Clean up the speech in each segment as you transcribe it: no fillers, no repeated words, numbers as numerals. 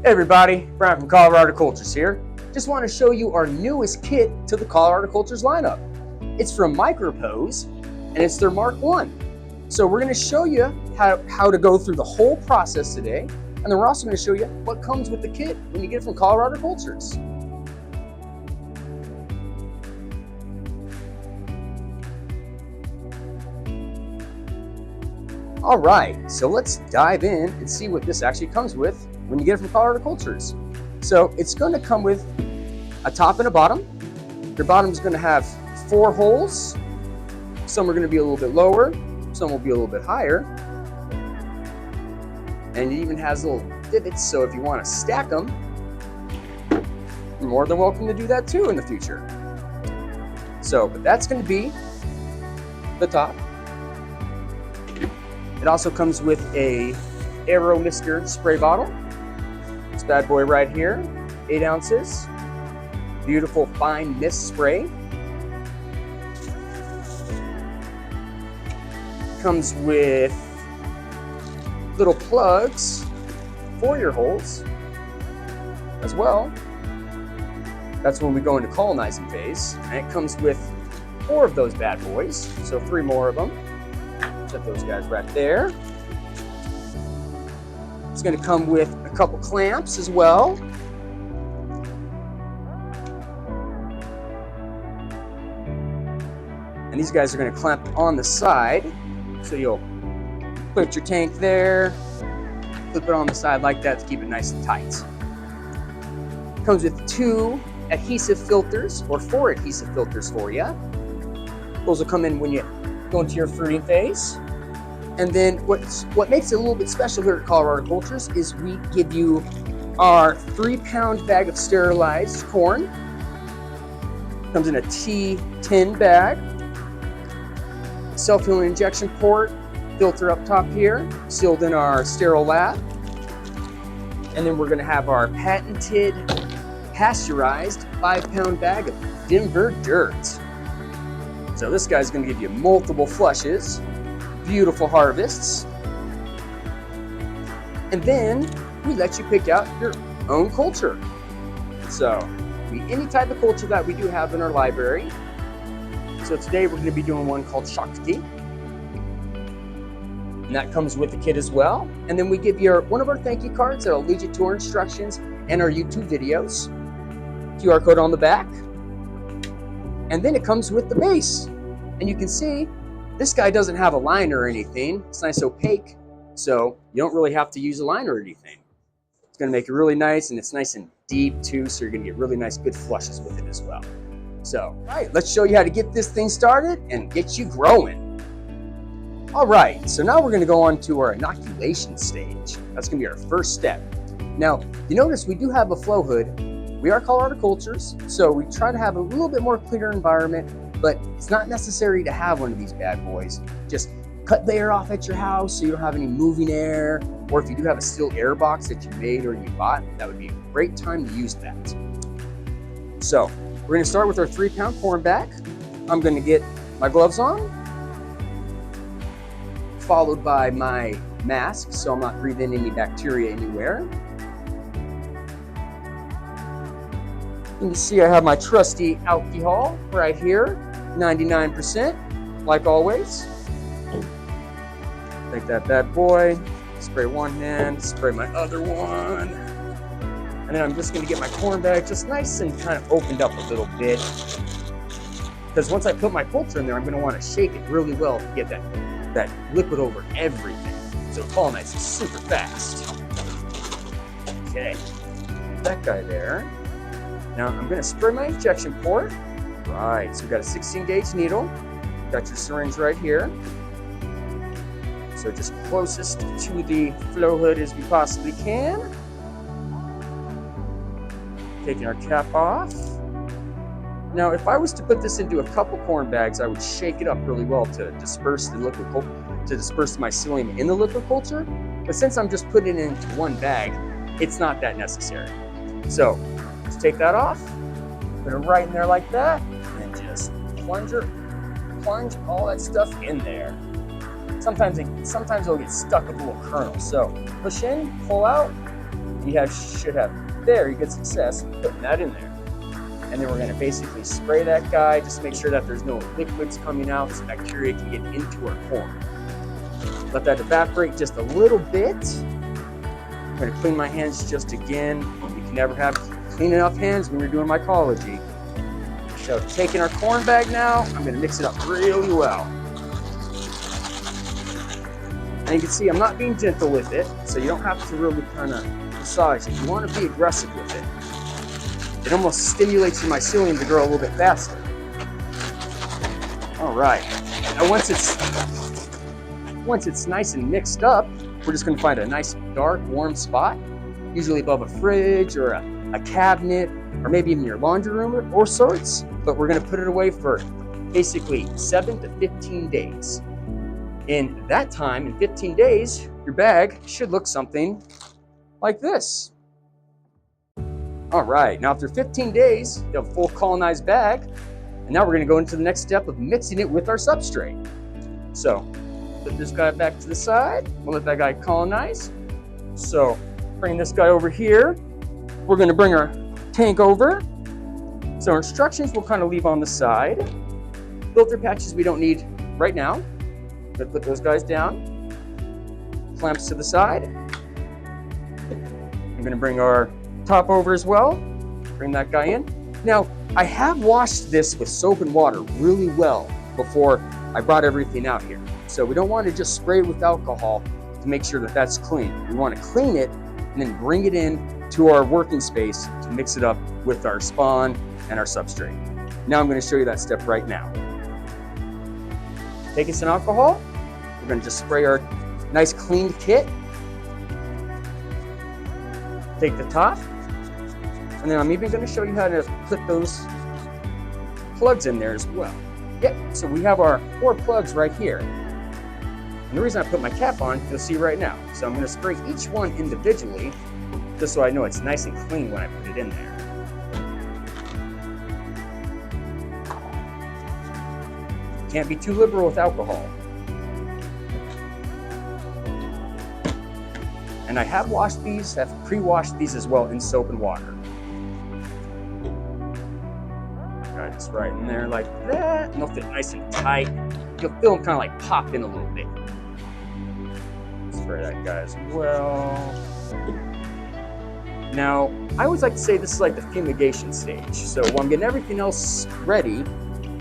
Hey everybody, Brian from Colorado Cultures here. Just want to show you our newest kit to the Colorado Cultures lineup. It's from Microppose and it's their Mark 1. So we're going to show you how to go through the whole process today, and then we're also going to show you what comes with the kit when you get it from Colorado Cultures. All right, so let's dive in and see what this actually comes with when you get it from Colorado Cultures. So it's going to come with a top and a bottom. Your bottom is going to have 4 holes. Some are going to be a little bit lower, some will be a little bit higher. And it even has little divots, so if you want to stack them, you're more than welcome to do that too in the future. So, but that's going to be the top. It also comes with a Aero Mister spray bottle. This bad boy right here, 8 ounces. Beautiful fine mist spray. Comes with little plugs for your holes as well. That's when we go into colonizing phase. And it comes with 4 of those bad boys, so 3 more of them. Set those guys right there. It's going to come with a couple clamps as well. And these guys are going to clamp on the side. So you'll put your tank there, flip it on the side like that to keep it nice and tight. It comes with 2 adhesive filters, or 4 adhesive filters for you. Those will come in when you go into your fruiting phase. And then what makes it a little bit special here at Colorado Cultures is we give you our 3-pound bag of sterilized corn. Comes in a T10 bag. Self-healing injection port, filter up top here, sealed in our sterile lab. And then we're going to have our patented pasteurized 5-pound bag of Denver dirt. So this guy's going to give you multiple flushes, beautiful harvests, and then we let you pick out your own culture. So any type of culture that we do have in our library. So today we're going to be doing one called Shakti, and that comes with the kit as well. And then we give you one of our thank you cards that'll lead you to our instructions and our YouTube videos. QR code on the back. And then it comes with the base. And you can see this guy doesn't have a liner or anything. It's nice opaque, so you don't really have to use a liner or anything. It's going to make it really nice, and it's nice and deep too, so you're going to get really nice good flushes with it as well. So, all right, let's show you how to get this thing started and get you growing. All right, so now we're going to go on to our inoculation stage. That's going to be our first step. Now, you notice we do have a flow hood. We are Colorado Cultures, so we try to have a little bit more cleaner environment, but it's not necessary to have one of these bad boys. Just cut the air off at your house so you don't have any moving air, or if you do have a steel air box that you made or you bought, that would be a great time to use that. So we're going to start with our 3-pound corn bag. I'm going to get my gloves on, followed by my mask so I'm not breathing any bacteria anywhere. You can see I have my trusty alcohol right here, 99%, like always. Take that bad boy, spray one hand, spray my other one. And then I'm just going to get my corn bag just nice and kind of opened up a little bit. Because once I put my culture in there, I'm going to want to shake it really well to get that liquid over everything. So it pollinates super fast. Okay, that guy there. Now I'm going to spray my injection port. Right, so we've got a 16-gauge needle. Got your syringe right here. So just closest to the flow hood as we possibly can. Taking our cap off. Now, if I was to put this into a couple corn bags, I would shake it up really well to disperse the liquid, to disperse the mycelium in the liquid culture. But since I'm just putting it into one bag, it's not that necessary. So let's take that off, put it right in there like that, and just plunge all that stuff in there. Sometimes it'll get stuck with a little kernel. So push in, pull out, should have very good success putting that in there. And then we're going to basically spray that guy, just make sure that there's no liquids coming out so bacteria can get into our corn. Let that evaporate just a little bit. I'm going to clean my hands just again. You can never have clean enough hands when you're doing mycology. So taking our corn bag now, I'm going to mix it up really well. And you can see I'm not being gentle with it, so you don't have to really kind of massage it. You want to be aggressive with it. It almost stimulates your mycelium to grow a little bit faster. All right. Now once it's nice and mixed up, we're just going to find a nice dark, warm spot, usually above a fridge or a cabinet, or maybe even your laundry room or sorts. But we're going to put it away for basically 7 to 15 days. In that time, in 15 days, your bag should look something like this. All right, now after 15 days, you have a full colonized bag, and now we're going to go into the next step of mixing it with our substrate. So, put this guy back to the side. We'll let that guy colonize. So, bring this guy over here. We're going to bring our tank over. So, our instructions we'll kind of leave on the side. Filter patches we don't need right now. I'm going to put those guys down. Clamps to the side. I'm going to bring our top over as well. Bring that guy in. Now, I have washed this with soap and water really well before I brought everything out here. So we don't want to just spray it with alcohol to make sure that that's clean. We want to clean it and then bring it in to our working space to mix it up with our spawn and our substrate. Now I'm going to show you that step right now. Taking some alcohol, we're going to just spray our nice cleaned kit. Take the top, and then I'm even going to show you how to put those plugs in there as well. Yep, so we have our 4 plugs right here. And the reason I put my cap on, you'll see right now. So I'm going to spray each one individually, just so I know it's nice and clean when I put it in there. Can't be too liberal with alcohol. And I have washed these, have pre-washed these as well in soap and water. Got it right in there like that. And they'll fit nice and tight. You'll feel them kind of like pop in a little bit. Spray that guy as well. Now, I always like to say this is like the fumigation stage. So while I'm getting everything else ready,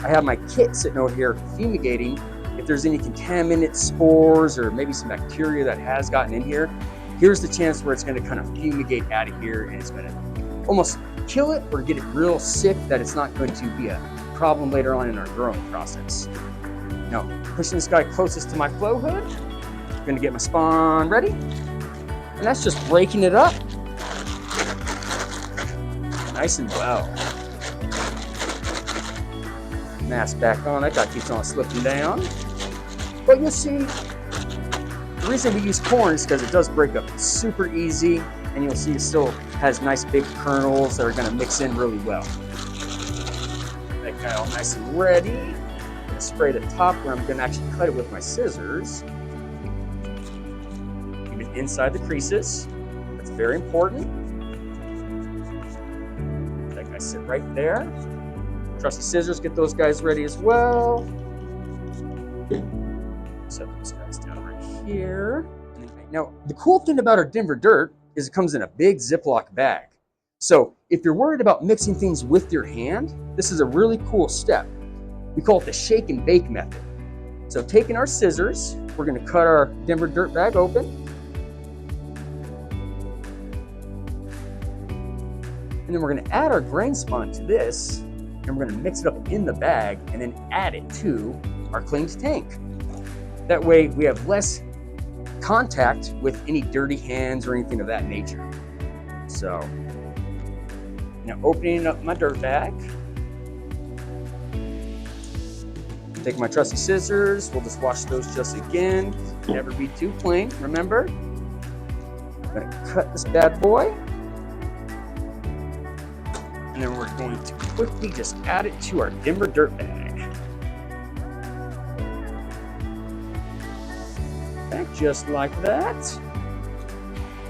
I have my kit sitting over here fumigating. If there's any contaminant spores or maybe some bacteria that has gotten in here, here's the chance where it's going to kind of fumigate out of here and it's going to almost kill it or get it real sick that it's not going to be a problem later on in our growing process. Now, pushing this guy closest to my flow hood, I'm going to get my spawn ready. And that's just breaking it up nice and well. Mask back on, that guy keeps on slipping down. But you'll see, the reason we use corn is because it does break up super easy, and you'll see it still has nice big kernels that are going to mix in really well. That guy all nice and ready. I'm going to spray the top where I'm going to actually cut it with my scissors. Keep it inside the creases. That's very important. That guy sit right there. Trusty scissors, get those guys ready as well. Set those guys down right here. Now, the cool thing about our Denver dirt is it comes in a big Ziploc bag. So if you're worried about mixing things with your hand, this is a really cool step. We call it the shake and bake method. So taking our scissors, we're going to cut our Denver dirt bag open. And then we're going to add our grain spawn to this, and we're going to mix it up in the bag and then add it to our cleaned tank. That way we have less contact with any dirty hands or anything of that nature. So now opening up my dirt bag, take my trusty scissors, we'll just wash those just again, never be too plain, remember. I'm going to cut this bad boy, and then we're going to quickly just add it to our Denver dirt bag. Just like that.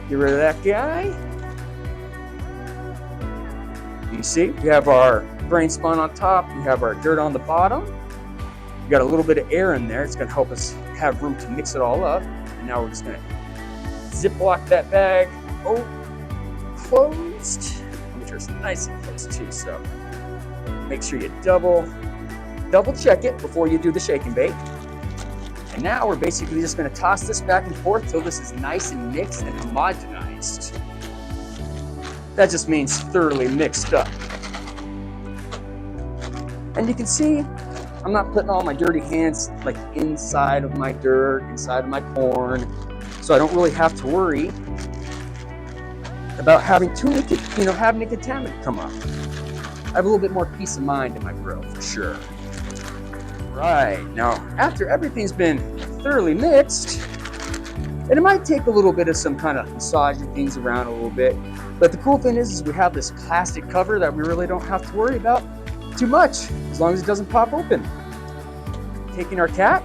Get rid of that guy. You see, we have our brain spawn on top, we have our dirt on the bottom. We got a little bit of air in there. It's gonna help us have room to mix it all up. And now we're just gonna Ziploc that bag, closed. Make sure it's nice and close too, so make sure you double check it before you do the shake and bake. And now we're basically just gonna toss this back and forth till this is nice and mixed and homogenized. That just means thoroughly mixed up. And you can see, I'm not putting all my dirty hands like inside of my dirt, inside of my corn, so I don't really have to worry about having a contaminant come up. I have a little bit more peace of mind in my grow for sure. Right, now after everything's been thoroughly mixed, and it might take a little bit of some kind of massaging things around a little bit, but the cool thing is we have this plastic cover that we really don't have to worry about too much, as long as it doesn't pop open. Taking our cap,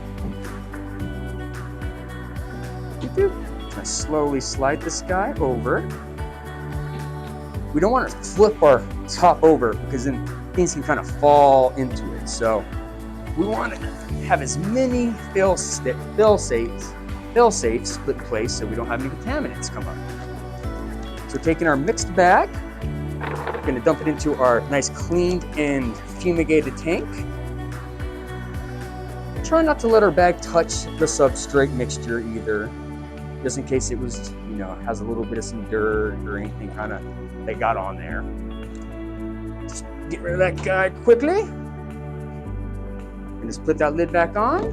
I slowly slide this guy over. We don't want to flip our top over because then things can kind of fall into it. So we want to have as many fail safes put in place so we don't have any contaminants come up. So taking our mixed bag, we're going to dump it into our nice cleaned and fumigated tank. Try not to let our bag touch the substrate mixture either, just in case it was, has a little bit of some dirt or anything kind of that got on there. Just get rid of that guy quickly. And just put that lid back on.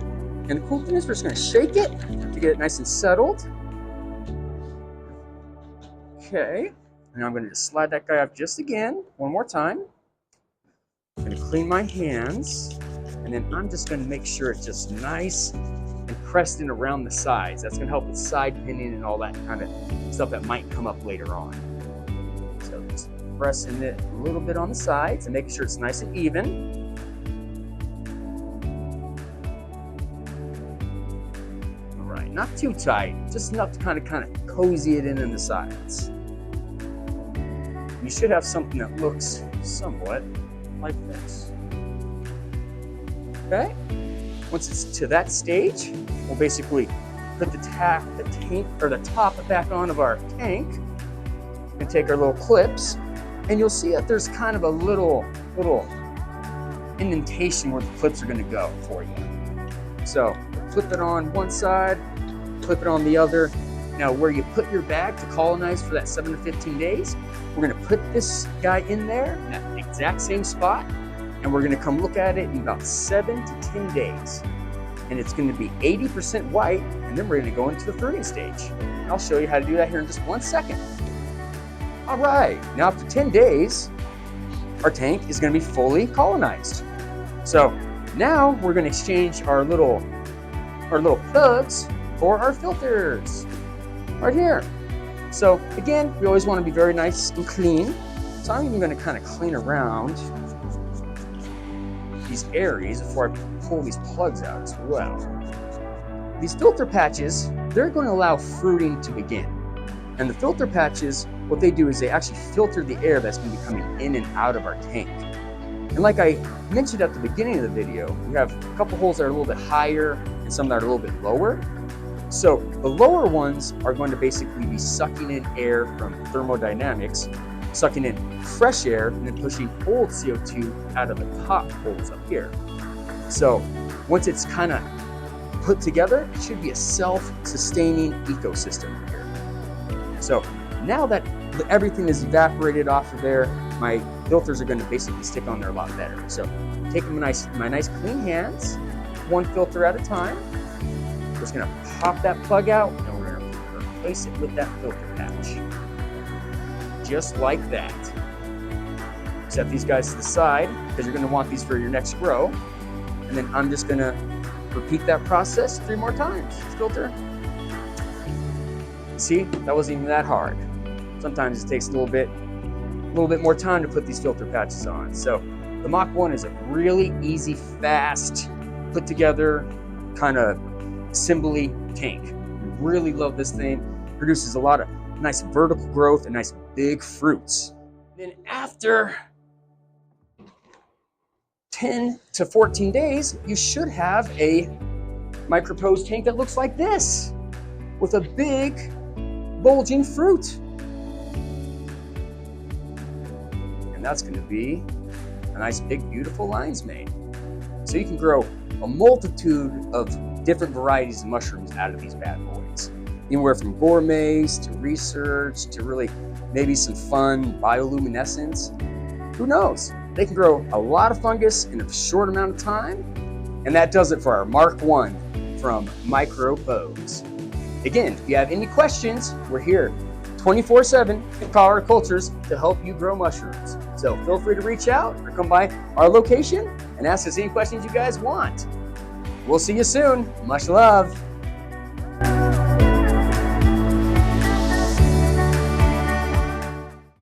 And the cool thing is we're just going to shake it to get it nice and settled. Okay. And I'm going to just slide that guy up just again, one more time. I'm going to clean my hands. And then I'm just going to make sure it's just nice and pressed in around the sides. That's going to help with side pinning and all that kind of stuff that might come up later on. So just pressing it a little bit on the sides and making sure it's nice and even. All right, not too tight, just enough to kind of cozy it in the sides. You should have something that looks somewhat like this. Okay, once it's to that stage, we'll basically put the top back on of our tank and take our little clips, and you'll see that there's kind of a little indentation where the clips are going to go for you. So flip it on one side, flip it on the other. Now where you put your bag to colonize for that 7 to 15 days, we're going to put this guy in there in that exact same spot. And we're going to come look at it in about 7 to 10 days. And it's going to be 80% white, and then we're going to go into the fruiting stage. And I'll show you how to do that here in just 1 second. All right, now after 10 days, our tank is going to be fully colonized. So now we're going to exchange our little plugs for our filters right here. So again, we always want to be very nice and clean. So I'm even going to kind of clean around these areas before I pull these plugs out as well. These filter patches, they're going to allow fruiting to begin. And the filter patches, what they do is they actually filter the air that's going to be coming in and out of our tank. And like I mentioned at the beginning of the video, we have a couple holes that are a little bit higher and some that are a little bit lower. So the lower ones are going to basically be sucking in air from thermodynamics, sucking in fresh air, and then pushing old CO2 out of the top holes up here. So once it's kind of put together, it should be a self-sustaining ecosystem here. So now that everything is evaporated off of there, my filters are going to basically stick on there a lot better. So taking my nice clean hands, one filter at a time, we're just going to pop that plug out and we're going to replace it with that filter patch. Just like that. Set these guys to the side because you're going to want these for your next grow. And then I'm just going to repeat that process 3 more times. Filter. See, that wasn't even that hard. Sometimes it takes a little bit more time to put these filter patches on. So the Mach 1 is a really easy, fast, put together kind of assembly tank. I really love this thing. It produces a lot of nice vertical growth and nice big fruits. Then after 10 to 14 days, you should have a Microppose tank that looks like this, with a big bulging fruit. And that's going to be a nice big beautiful lion's mane. So you can grow a multitude of different varieties of mushrooms out of these bad boys. Anywhere from gourmets to research to really maybe some fun bioluminescence. Who knows? They can grow a lot of fungus in a short amount of time. And that does it for our Mark 1 from Microppose. Again, if you have any questions, we're here 24/7 at Colorado Cultures to help you grow mushrooms. So feel free to reach out or come by our location and ask us any questions you guys want. We'll see you soon. Much love.